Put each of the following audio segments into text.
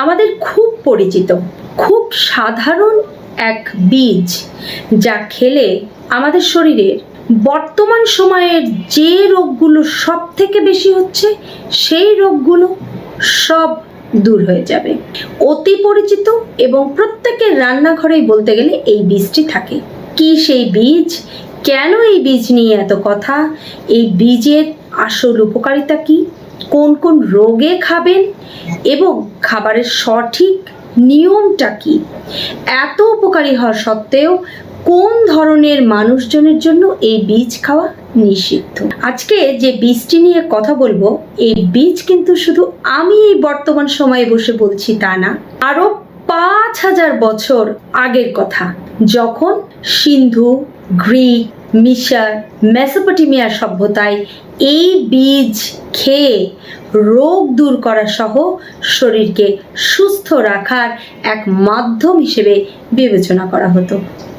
আমাদের খুব পরিচিত, খুব সাধারণ এক বীজ, যা খেলে আমাদের শরীরের বর্তমান সময়ের যে রোগগুলো সব থেকে বেশি হচ্ছে সেই রোগগুলো সব দূর হয়ে যাবে। অতি পরিচিত এবং প্রত্যেকের রান্নাঘরেই বলতে গেলে এই বীজটি থাকে। কি সেই বীজ? কেন এই বীজ নিয়ে এত কথা? এই বীজের আসল উপকারিতা কি? কোন কোন রোগে খাবেন এবং খাবারের সঠিক নিয়মটা কি? এত উপকারী হওয়া সত্ত্বেও কোন ধরনের মানুষজনের জন্য এই বীজ খাওয়া নিষিদ্ধ? আজকে যে বীজটি নিয়ে কথা বলবো, এই বীজ কিন্তু শুধু আমি এই বর্তমান সময়ে বসে বলছি তা না, আরো 5000 বছর আগের কথা, যখন সিন্ধু, গ্রিক, মিশর, মেসোপটেমিয়া সভ্যতায় এই বীজ খেয়ে রোগ দূর করা সহ শরীরকে সুস্থ রাখার এক মাধ্যম হিসেবে বিবেচনা করা হতো।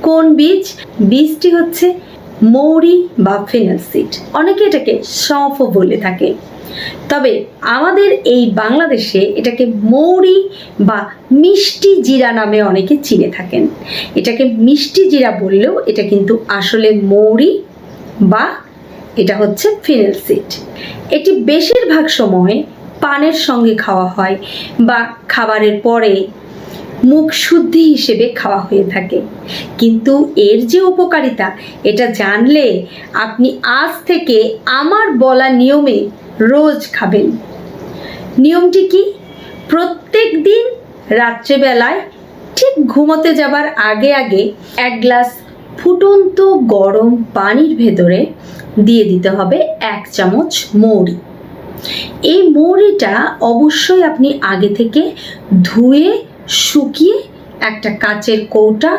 কোন বীজ? বীজটি হচ্ছে মৌরি বা ফেনাল সিড। অনেকে এটাকে সঁফও বলে থাকে, তবে আমাদের এই বাংলাদেশে এটাকে মৌরি বা মিষ্টি জিরা নামে অনেকে চিনে থাকেন। এটাকে মিষ্টি জিরা বললেও এটা কিন্তু আসলে মৌরি বা এটা হচ্ছে ফেনাল সিড। এটি বেশিরভাগ সময় পানের সঙ্গে খাওয়া হয় বা খাবারের পরে মুখ শুদ্ধি হিসেবে খাওয়া হয়ে থাকে। কিন্তু এর যে উপকারিতা, এটা জানলে আপনি আজ থেকে আমার বলা নিয়মে রোজ খাবেন। নিয়মটি কি? প্রত্যেক দিন রাত্রেবেলায় ঠিক ঘুমোতে যাবার আগে আগে 1 গ্লাস ফুটন্ত গরম পানির ভেতরে দিয়ে দিতে হবে 1 চামচ মৌরি। এই মৌরিটা অবশ্যই আপনি আগে থেকে ধুয়ে শুকিয়ে একটা কাচের কৌটা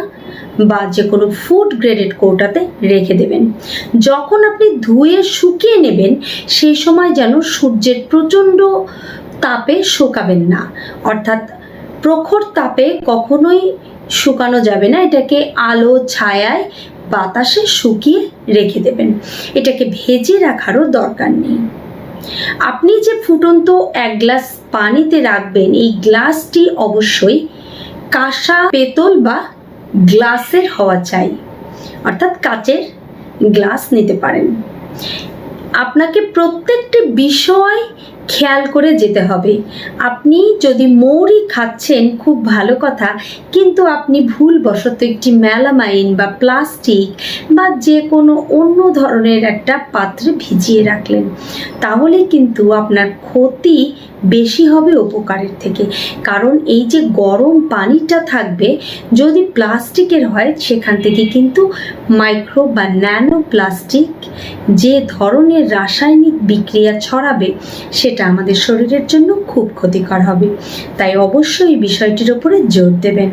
বা যে কোনো ফুড গ্রেডেড কৌটাতে রেখে দেবেন। যখন আপনি ধুয়ে শুকিয়ে নেবেন, সেই সময় যেন সূর্যের প্রচণ্ড তাপে শুকাবেন না, অর্থাৎ প্রখর তাপে কখনোই শুকানো যাবে না। এটাকে আলো ছায়ায় বাতাসে শুকিয়ে রেখে দেবেন। এটাকে ভেজে রাখারও দরকার নেই। আপনি যে ফুটন্ত 1 গ্লাস পানিতে রাখবেন, এই গ্লাসটি অবশ্যই কাঁসা, পেতল বা গ্লাসের হওয়া চাই, অর্থাৎ কাচের গ্লাস নিতে পারেন। আপনাকে প্রত্যেকটি বিষয় খেয়াল করে যেতে হবে। আপনি যদি মৌরি খাচ্ছেন খুব ভালো কথা, কিন্তু আপনি ভুলবশত একটি মেলামাইন বা প্লাস্টিক বা যে কোনো অন্য ধরনের একটা পাত্রে ভিজিয়ে রাখলেন, তাহলে কিন্তু আপনার ক্ষতি বেশি হবে উপকারের থেকে। কারণ এই যে গরম পানিটা থাকবে, যদি প্লাস্টিকের হয়, সেখান থেকে কিন্তু মাইক্রো বা ন্যানো প্লাস্টিক যে ধরনের রাসায়নিক বিক্রিয়া ছড়াবে, সেটা আমাদের শরীরের জন্য খুব ক্ষতিকর হবে। তাই অবশ্যই বিষয়টির উপরে জোর দেবেন।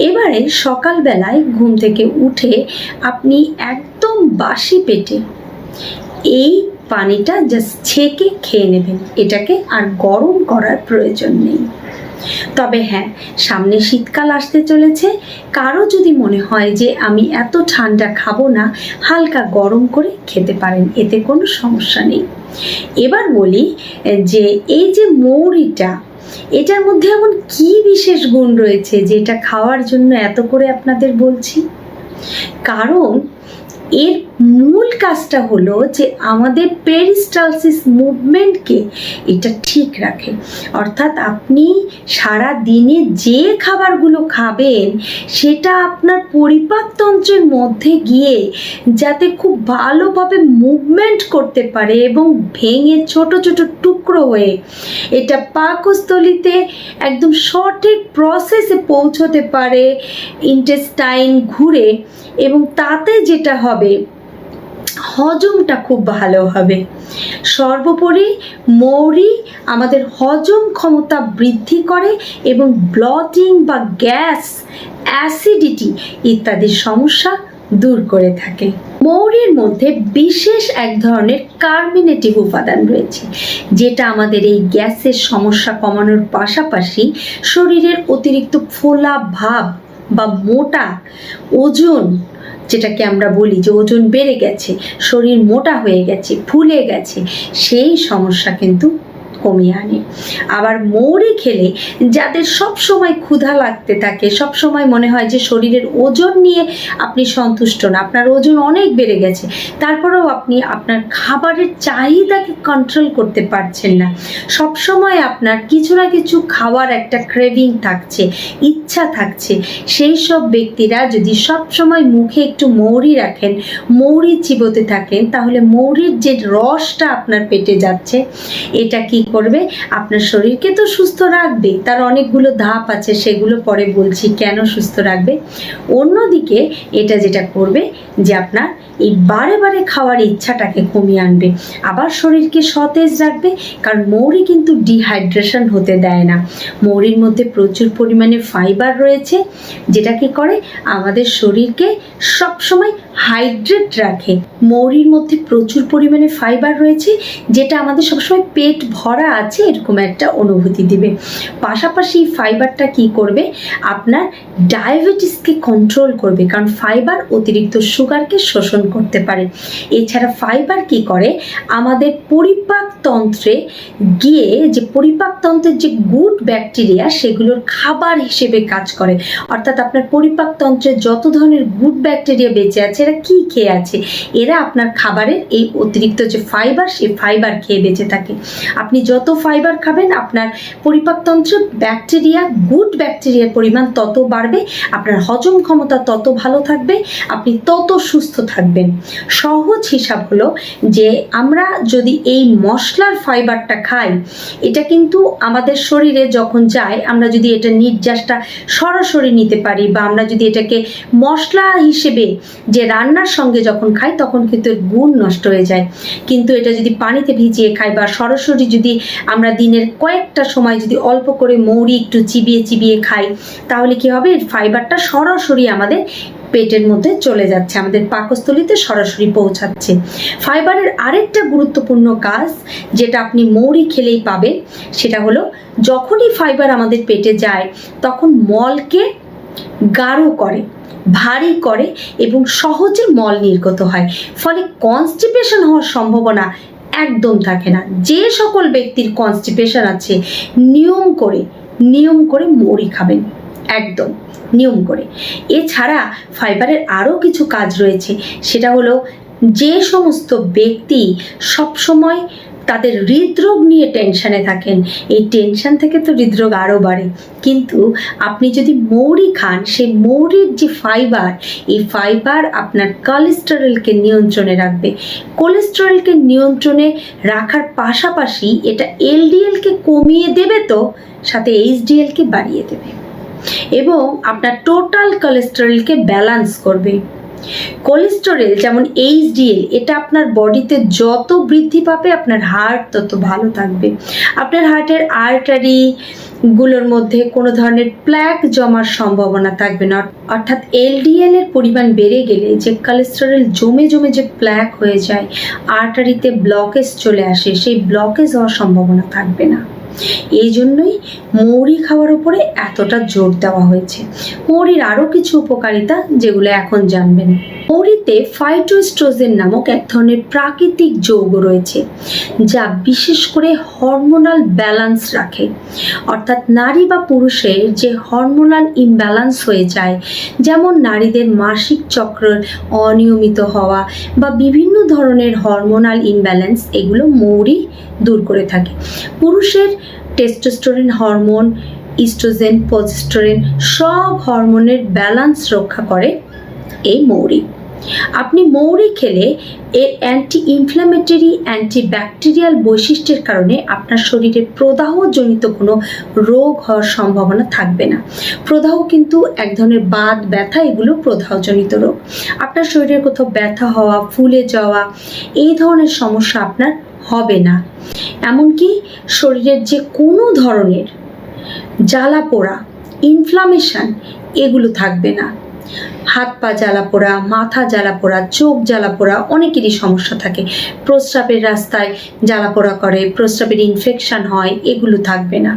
এবারে সকালবেলায় ঘুম থেকে উঠে আপনি একদম বাসি পেটে এই পানিটা জাস্ট ছেঁকে খেয়ে নেবেন। এটাকে আর গরম করার প্রয়োজন নেই। তবে হ্যাঁ, সামনে শীতকাল আসতে চলেছে। কারো যদি মনে হয় যে আমি এত ঠান্ডা খাবো না, হালকা গরম করে খেতে পারেন, এতে কোনো সমস্যা নেই। এবার বলি যে এই যে মৌরিটা, এটার মধ্যে এমন কি বিশেষ গুণ রয়েছে যেটা খাওয়ার জন্য এত করে আপনাদের বলছি? কারণ এর মূল কাজটা হলো যে আমাদের পেরিস্টালসিস মুভমেন্টকে এটা ঠিক রাখে। অর্থাৎ আপনি সারা দিনে যে খাবারগুলো খাবেন, সেটা আপনার পরিপাকতন্ত্রের মধ্যে গিয়ে যাতে খুব ভালোভাবে মুভমেন্ট করতে পারে এবং ভেঙে ছোট ছোট টুকরো হয়ে এটা পাকস্থলিতে একদম সঠিক প্রসেসে পৌঁছতে পারে, ইন্টেস্টাইন ঘুরে, এবং তাতে যেটা হবে, হজমটা খুব ভালো হবে। সর্বোপরি মৌরি আমাদের হজম ক্ষমতা বৃদ্ধি করে এবং ব্লটিং বা গ্যাস, অ্যাসিডিটি ইত্যাদি সমস্যা দূর করে থাকে। মৌরির মধ্যে বিশেষ এক ধরনের কার্মিনেটিভ উপাদান রয়েছে, যেটা আমাদের এই গ্যাসের সমস্যা কমানোর পাশাপাশি শরীরের অতিরিক্ত ফোলা ভাব বা মোটা ওজন, যেটাকে আমরা বলি যে ওজন বেড়ে গেছে, শরীর মোটা হয়ে গেছে, ফুলে গেছে, সেই সমস্যা কিন্তু কমিয়ে আনে। আবার মৌরি খেলে যাদের সব সময় ক্ষুধা লাগতে থাকে, সব সময় মনে হয় যে শরীরের ওজন নিয়ে আপনি সন্তুষ্ট না, আপনার ওজন অনেক বেড়ে গেছে, তারপরেও আপনি আপনার খাবারের চাহিদাকে কন্ট্রোল করতে পারছেন না, সব সময় আপনার কিছু না কিছু খাওয়ার একটা ক্রেভিং থাকছে, ইচ্ছা থাকছে, সেই সব ব্যক্তিরা যদি সব সময় মুখে একটু মৌরি রাখেন, মৌরি চিবোতে থাকেন, তাহলে মৌরির যে রসটা আপনার পেটে যাচ্ছে, এটা কি করবে, আপনার শরীরকে তো সুস্থ রাখবে, তার অনেকগুলো ধাপ আছে, সেগুলো পরে বলছি কেন সুস্থ রাখবে। অন্যদিকে এটা যেটা করবে যে আপনার এই বারে বারে খাওয়ার ইচ্ছাটাকে কমিয়ে আনবে, আবার শরীরকে সতেজ রাখবে, কারণ মৌরি কিন্তু ডিহাইড্রেশন হতে দেয় না। মৌরির মধ্যে প্রচুর পরিমাণে ফাইবার রয়েছে, যেটা কি করে আমাদের শরীরকে সবসময় হাইড্রেট রাখে। মৌরির মধ্যে প্রচুর পরিমাণে ফাইবার রয়েছে, যেটা আমাদের সবসময় পেট ভরা আছে এরকম একটা অনুভূতি দিবে। পাশাপাশি ফাইবারটা কি করবে, আপনার ডায়াবেটিসকে কন্ট্রোল করবে, কারণ ফাইবার অতিরিক্ত সুগারকে শোষণ করতে পারে। এছাড়া ফাইবার কি করে, আমাদের পরিপাকতন্ত্রে গিয়ে যে পরিপাকতন্ত্রের যে গুড ব্যাকটেরিয়া সেগুলোর খাবার হিসেবে কাজ করে। অর্থাৎ আপনার পরিপাকতন্ত্রে যত ধরনের গুড ব্যাকটেরিয়া বেঁচে আছে, এরা কি খেয়ে আছে, এরা আপনার খাবারের এই অতিরিক্ত যে ফাইবার, সেই ফাইবার খেয়ে বেঁচে থাকে। আপনি যত ফাইবার খাবেন, আপনার পরিপাকতন্ত্রে ব্যাকটেরিয়া, গুড ব্যাকটেরিয়ার পরিমাণ তত বাড়বে, আপনার হজম ক্ষমতা তত ভালো থাকবে, আপনি তত সুস্থ থাকবেন। সহজ হিসাব হলো যে আমরা যদি এই মশলার ফাইবারটা খাই, এটা কিন্তু আমাদের শরীরে যখন যায়, আমরা যদি এটা নির্যাসটা সরাসরি নিতে পারি, বা আমরা যদি এটাকে মশলা হিসেবে যে রান্নার সঙ্গে যখন খাই, তখন কিন্তু এর গুণ নষ্ট হয়ে যায়। কিন্তু এটা যদি পানিতে ভিজিয়ে খাই, বা সরাসরি যদি আমরা দিনের কয়েকটা সময় যদি অল্প করে মৌরি একটু চিবিয়ে চিবিয়ে খাই, তাহলে কি হবে, এর ফাইবারটা সরাসরি আমাদের পেটের মধ্যে চলে যাচ্ছে, আমাদের পাকস্থলীতে সরাসরি পৌঁছাচ্ছে। ফাইবারের আরেকটা গুরুত্বপূর্ণ কাজ যেটা আপনি মৌরি খেলেই পাবেন, সেটা হলো যখনই ফাইবার আমাদের পেটে যায়, তখন মলকে গাঢ় করে, ভারী করে, এবং সহজে মল নির্গত হয়, ফলে কনস্টিপেশন হওয়ার সম্ভাবনা একদম থাকে না। যে সকল ব্যক্তির কনস্টিপেশন আছে, নিয়ম করে মৌরি খাবেন, একদম নিয়ম করে। এছাড়া ফাইবারের আরও কিছু কাজ রয়েছে, সেটা হলো যে সমস্ত ব্যক্তি সবসময় তাদের হৃদরোগ নিয়ে টেনশানে থাকেন, এই টেনশন থেকে তো হৃদরোগ আরও বাড়ে। কিন্তু আপনি যদি মৌরি খান, সেই মৌরির যে ফাইবার, এই ফাইবার আপনার কোলেস্টেরলকে নিয়ন্ত্রণে রাখবে। কোলেস্টেরলকে নিয়ন্ত্রণে রাখার পাশাপাশি এটা এলডিএলকে কমিয়ে দেবে, তো সাথে এইচডিএলকে বাড়িয়ে দেবে, এবং আপনার টোটাল কোলেস্টেরলকে ব্যালেন্স করবে। কোলেস্টেরল যেমন এইচডিএল, এটা আপনার বডিতে যত বৃদ্ধি পাবে, আপনার হার্ট তত ভালো থাকবে, আপনার হার্টের আর্টারিগুলোর মধ্যে কোনো ধরনের প্ল্যাক জমার সম্ভাবনা থাকবে না। অর্থাৎ এলডিএল এর পরিমাণ বেড়ে গেলে যে কোলেস্টেরল জমে জমে যে প্ল্যাক হয়ে যায়, আর্টারিতে ব্লকেজ চলে আসে, সেই ব্লকেজ হওয়ার সম্ভাবনা থাকবে না। এই জন্যই মৌরি খাওয়ার উপরে এতটা জোর দেওয়া হয়েছে। মৌরির আরও কিছু উপকারিতা যেগুলো এখন জানবেন। মৌরিতে ফাইটোস্ট্রোজেন নামক এক ধরনের প্রাকৃতিক যৌগ রয়েছে, যা বিশেষ করে হরমোনাল ব্যালেন্স রাখে। অর্থাৎ নারী বা পুরুষের যে হরমোনাল ইমব্যালেন্স হয়ে যায়, যেমন নারীদের মাসিক চক্র অনিয়মিত হওয়া বা বিভিন্ন ধরনের হরমোনাল ইমব্যালেন্স, এগুলো মৌরি দূর করে থাকে। পুরুষের টেস্টোস্টেরন হরমোন, ইস্ট্রোজেন, প্রজেস্টেরন, সব হরমোনের ব্যালেন্স রক্ষা করে এই মৌরি। আপনি মৌরি খেলে এর অ্যান্টি ইনফ্ল্যামেটরি, অ্যান্টিব্যাকটেরিয়াল বৈশিষ্ট্যের কারণে আপনার শরীরে প্রদাহজনিত কোনো রোগ হওয়ার সম্ভাবনা থাকবে না। প্রদাহ কিন্তু এক ধরনের বাত, ব্যথা, এগুলো প্রদাহজনিত রোগ। আপনার শরীরের কোথাও ব্যথা হওয়া, ফুলে যাওয়া, এই ধরনের সমস্যা আপনার হবে না। এমনকি শরীরের যে কোনো ধরনের জ্বালা পোড়া, ইনফ্লামেশন, এগুলো থাকবে না। হাত পা জ্বালা পোড়া, মাথা জ্বালা পোড়া, চোখ জ্বালা পোড়া, অনেকেরই সমস্যা থাকে। প্রস্রাবের রাস্তায় জ্বালা পোড়া করে, প্রস্রাবের ইনফেকশন হয়, এগুলো থাকবে না।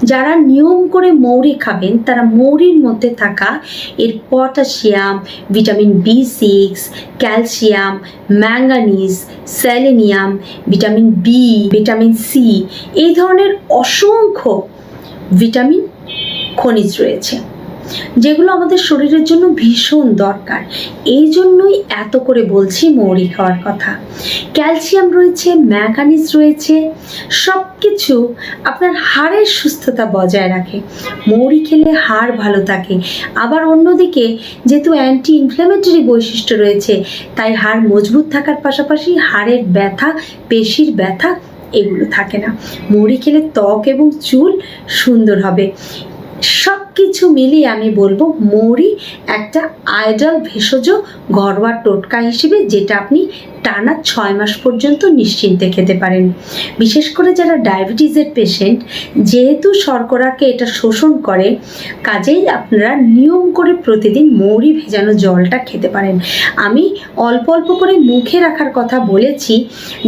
যারা নিয়ম করে মৌরি খাবেন তারা মৌরির মধ্যে থাকা এর potassium, vitamin B6, calcium, manganese, selenium, vitamin B, vitamin C এই ধরনের অসংখ্য ভিটামিন খনিজ রয়েছে, যেগুলো আমাদের শরীরের জন্য ভীষণ দরকার। এই জন্যই এত করে বলছি মৌরি খাওয়ার কথা। ক্যালসিয়াম রয়েছে, ম্যাঙ্গানিজ রয়েছে, সব কিছু আপনার হাড়ের সুস্থতা বজায় রাখে। মৌরি খেলে হাড় ভালো থাকে। আবার অন্যদিকে যেহেতু অ্যান্টি ইনফ্ল্যামেটরি বৈশিষ্ট্য রয়েছে, তাই হাড় মজবুত থাকার পাশাপাশি হাড়ের ব্যথা, পেশির ব্যথা এগুলো থাকে না। মৌরি খেলে ত্বক এবং চুল সুন্দর হবে। সব কিছু মিলিয়ে আমি বলবো মৌরি একটা আইডল ভেষজ ঘরোয়া টোটকা হিসেবে, যেটা আপনি টানা 6 মাস পর্যন্ত নিশ্চিন্তে খেতে পারেন। বিশেষ করে যারা ডায়াবেটিসের পেশেন্ট, যেহেতু শর্করাকে এটা শোষণ করে, কাজেই আপনারা নিয়ম করে প্রতিদিন মৌরি ভেজানো জলটা খেতে পারেন। আমি অল্প অল্প করে মুখে রাখার কথা বলেছি,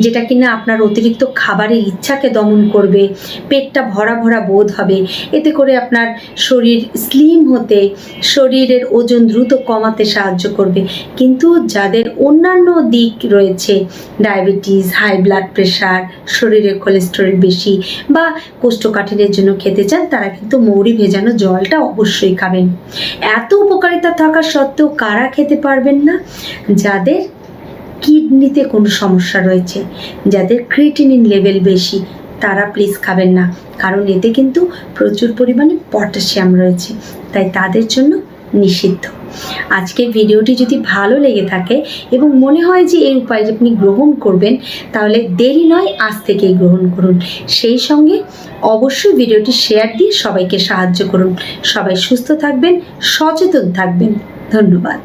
যেটা কিনা আপনার অতিরিক্ত খাবারের ইচ্ছাকে দমন করবে, পেটটা ভরা ভরা বোধ হবে, এতে করে আপনার শরীর স্লিম হতে, শরীরের ওজন দ্রুত কমাতে সাহায্য করবে। কিন্তু যাদের অন্যান্য দিক রয়েছে, ডায়াবেটিস, হাই ব্লাড প্রেশার, শরীরে কোলেস্টেরল বেশি বা কোষ্ঠকাঠিন্যের জন্য খেতে চান, তারা কিন্তু মৌরি ভেজানো জলটা অবশ্যই খাবেন। এত উপকারিতা থাকা সত্ত্বেও কারা খেতে পারবেন না? যাদের কিডনিতে কোনো সমস্যা রয়েছে, যাদের ক্রিয়েটিনিন লেভেল বেশি, তারা প্লিজ খাবেন না, কারণ এতে কিন্তু প্রচুর পরিমাণে পটাশিয়াম রয়েছে, তাই তাদের জন্য নিষিদ্ধ। আজকের ভিডিওটি যদি ভালো লেগে থাকে এবং মনে হয় যে এই উপায় আপনি গ্রহণ করবেন, তাহলে দেরি নয়, আজ থেকেই গ্রহণ করুন। সেই সঙ্গে অবশ্যই ভিডিওটি শেয়ার দিয়ে সবাইকে সাহায্য করুন। সবাই সুস্থ থাকবেন, সচেতন থাকবেন। ধন্যবাদ।